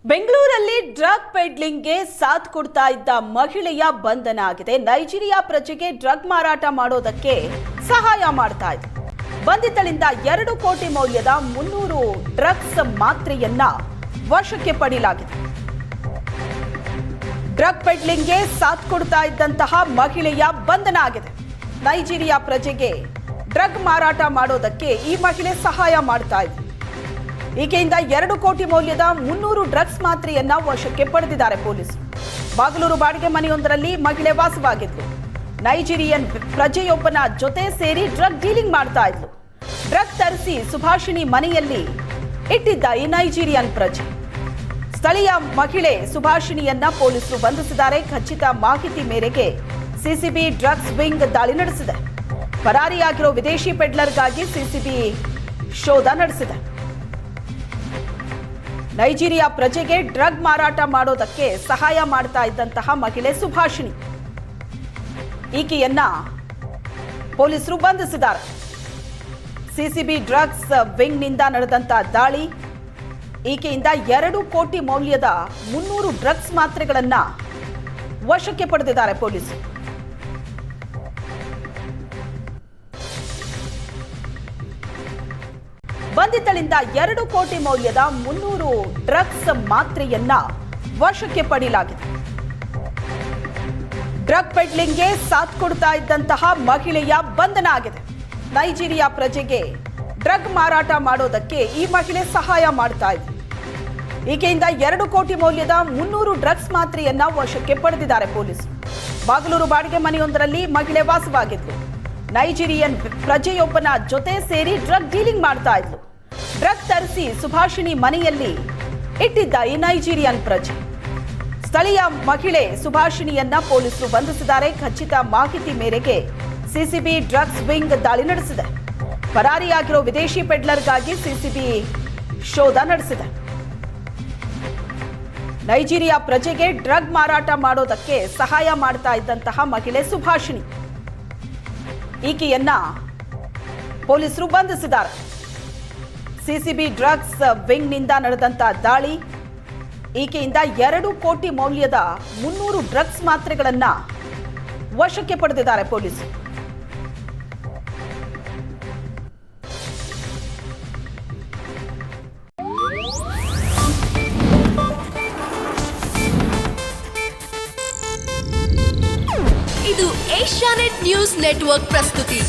ಬೆಂಗಳೂರಲ್ಲಿ ಡ್ರಗ್ ಪೆಡ್ಲಿಂಗ್ಗೆ ಸಾಥ್ ಕೊಡ್ತಾ ಇದ್ದ ಮಹಿಳೆಯ ಬಂಧನ ಆಗಿದೆ. ನೈಜೀರಿಯಾ ಪ್ರಜೆಗೆ ಡ್ರಗ್ ಮಾರಾಟ ಮಾಡೋದಕ್ಕೆ ಸಹಾಯ ಮಾಡ್ತಾ ಇದ್ದ ಬಂಧಿತಳಿಂದ 2 ಕೋಟಿ ಮೌಲ್ಯದ 300 ಡ್ರಗ್ಸ್ ಮಾತ್ರೆಯನ್ನ ವಶಕ್ಕೆ ಪಡೆಯಲಾಗಿದೆ. ಡ್ರಗ್ ಪೆಡ್ಲಿಂಗ್ಗೆ ಸಾಥ್ ಕೊಡ್ತಾ ಇದ್ದಂತಹ ಮಹಿಳೆಯ ಬಂಧನ ಆಗಿದೆ. ನೈಜೀರಿಯಾ ಪ್ರಜೆಗೆ ಡ್ರಗ್ ಮಾರಾಟ ಮಾಡೋದಕ್ಕೆ ಈ ಮಹಿಳೆ ಸಹಾಯ ಮಾಡ್ತಾ ಇದ್ದ. ಈಕೆಯಿಂದ 2 ಕೋಟಿ ಮೌಲ್ಯದ 300 ಡ್ರಗ್ಸ್ ಮಾತ್ರೆಯನ್ನ ವಶಕ್ಕೆ ಪಡೆದಿದ್ದಾರೆ ಪೊಲೀಸರು. ಬಾಗಲೂರು ಬಾಡಿಗೆ ಮನೆಯೊಂದರಲ್ಲಿ ಮಹಿಳೆ ವಾಸವಾಗಿದ್ಲು. ನೈಜೀರಿಯನ್ ಪ್ರಜೆಯೊಬ್ಬನ ಜೊತೆ ಸೇರಿ ಡ್ರಗ್ ಡೀಲಿಂಗ್ ಮಾಡ್ತಾ ಇದ್ಲು. ಡ್ರಗ್ ತರಿಸಿ ಸುಭಾಷಿಣಿ ಮನೆಯಲ್ಲಿ ಇಟ್ಟಿದ್ದ ಈ ನೈಜೀರಿಯನ್ ಪ್ರಜೆ. ಸ್ಥಳೀಯ ಮಹಿಳೆ ಸುಭಾಷಿಣಿಯನ್ನ ಪೊಲೀಸರು ಬಂಧಿಸಿದ್ದಾರೆ. ಖಚಿತ ಮಾಹಿತಿ ಮೇರೆಗೆ ಸಿಸಿಬಿ ಡ್ರಗ್ಸ್ ವಿಂಗ್ ದಾಳಿ ನಡೆಸಿದೆ. ಪರಾರಿಯಾಗಿರೋ ವಿದೇಶಿ ಪೆಡ್ಲರ್ಗಾಗಿ ಸಿಸಿಬಿ ಶೋಧ ನಡೆಸಿದೆ. ನೈಜೀರಿಯಾ ಪ್ರಜೆಗೆ ಡ್ರಗ್ ಮಾರಾಟ ಮಾಡೋದಕ್ಕೆ ಸಹಾಯ ಮಾಡ್ತಾ ಇದ್ದಂತಹ ಮಹಿಳೆ ಸುಭಾಷಿಣಿ. ಈಕೆಯನ್ನ ಪೊಲೀಸರು ಬಂಧಿಸಿದ್ದಾರೆ. ಸಿಸಿಬಿ ಡ್ರಗ್ಸ್ ವಿಂಗ್ನಿಂದ ನಡೆದಂತಹ ದಾಳಿ. ಈಕೆಯಿಂದ 2 ಕೋಟಿ ಮೌಲ್ಯದ 300 ಡ್ರಗ್ಸ್ ಮಾತ್ರೆಗಳನ್ನ ವಶಕ್ಕೆ ಪಡೆದಿದ್ದಾರೆ ಪೊಲೀಸರು. ಬಂಧಿತಳಿಂದ 2 ಕೋಟಿ ಮೌಲ್ಯದ 300 ಡ್ರಗ್ಸ್ ಮಾತ್ರೆಯನ್ನ ವಶಕ್ಕೆ ಪಡೆಯಲಾಗಿದೆ. ಡ್ರಗ್ ಪೆಡ್ಲಿಂಗ್ಗೆ ಸಾಥ್ ಕೊಡ್ತಾ ಇದ್ದಂತಹ ಮಹಿಳೆಯ ಬಂಧನ ಆಗಿದೆ. ನೈಜೀರಿಯಾ ಪ್ರಜೆಗೆ ಡ್ರಗ್ ಮಾರಾಟ ಮಾಡೋದಕ್ಕೆ ಈ ಮಹಿಳೆ ಸಹಾಯ ಮಾಡ್ತಾ ಇದ್ದ. ಈಕೆಯಿಂದ 2 ಕೋಟಿ ಮೌಲ್ಯದ 300 ಡ್ರಗ್ಸ್ ಮಾತ್ರೆಯನ್ನ ವಶಕ್ಕೆ ಪಡೆದಿದ್ದಾರೆ ಪೊಲೀಸರು. ಬಾಗಲೂರು ಬಾಡಿಗೆ ಮನೆಯೊಂದರಲ್ಲಿ ಮಹಿಳೆ ವಾಸವಾಗಿದ್ಲು. ನೈಜೀರಿಯನ್ ಪ್ರಜೆಯೊಬ್ಬನ ಜೊತೆ ಸೇರಿ ಡ್ರಗ್ ಡೀಲಿಂಗ್ ಮಾಡ್ತಾ ಇದ್ಲು. ಡ್ರಗ್ ತರಿಸಿ ಸುಭಾಷಿಣಿ ಮನೆಯಲ್ಲಿ ಇಟ್ಟಿದ್ದ ಈ ನೈಜೀರಿಯನ್ ಪ್ರಜೆ. ಸ್ಥಳೀಯ ಮಹಿಳೆ ಸುಭಾಷಿಣಿಯನ್ನ ಪೊಲೀಸರು ಬಂಧಿಸಿದ್ದಾರೆ. ಖಚಿತ ಮಾಹಿತಿ ಮೇರೆಗೆ ಸಿಸಿಬಿ ಡ್ರಗ್ಸ್ ವಿಂಗ್ ದಾಳಿ ನಡೆಸಿದೆ. ಪರಾರಿಯಾಗಿರೋ ವಿದೇಶಿ ಪೆಡ್ಲರ್ಗಾಗಿ ಸಿಸಿಬಿ ಶೋಧ ನಡೆಸಿದೆ. ನೈಜೀರಿಯಾ ಪ್ರಜೆಗೆ ಡ್ರಗ್ ಮಾರಾಟ ಮಾಡೋದಕ್ಕೆ ಸಹಾಯ ಮಾಡ್ತಾ ಇದ್ದಂತಹ ಮಹಿಳೆ ಸುಭಾಷಿಣಿ. ಈಕೆಯನ್ನ ಪೊಲೀಸರು ಬಂಧಿಸಿದ್ದಾರೆ. ಸಿಸಿಬಿ ಡ್ರಗ್ಸ್ ವಿಂಗ್ನಿಂದ ನಡೆದಂತಹ ದಾಳಿ. ಈಕೆಯಿಂದ 2 ಕೋಟಿ ಮೌಲ್ಯದ 300 ಡ್ರಗ್ಸ್ ಮಾತ್ರೆಗಳನ್ನ ವಶಕ್ಕೆ ಪಡೆದಿದ್ದಾರೆ ಪೊಲೀಸರು. ಇದು ಏಷ್ಯಾನೆಟ್ ನ್ಯೂಸ್ ನೆಟ್ವರ್ಕ್ ಪ್ರಸ್ತುತಿ.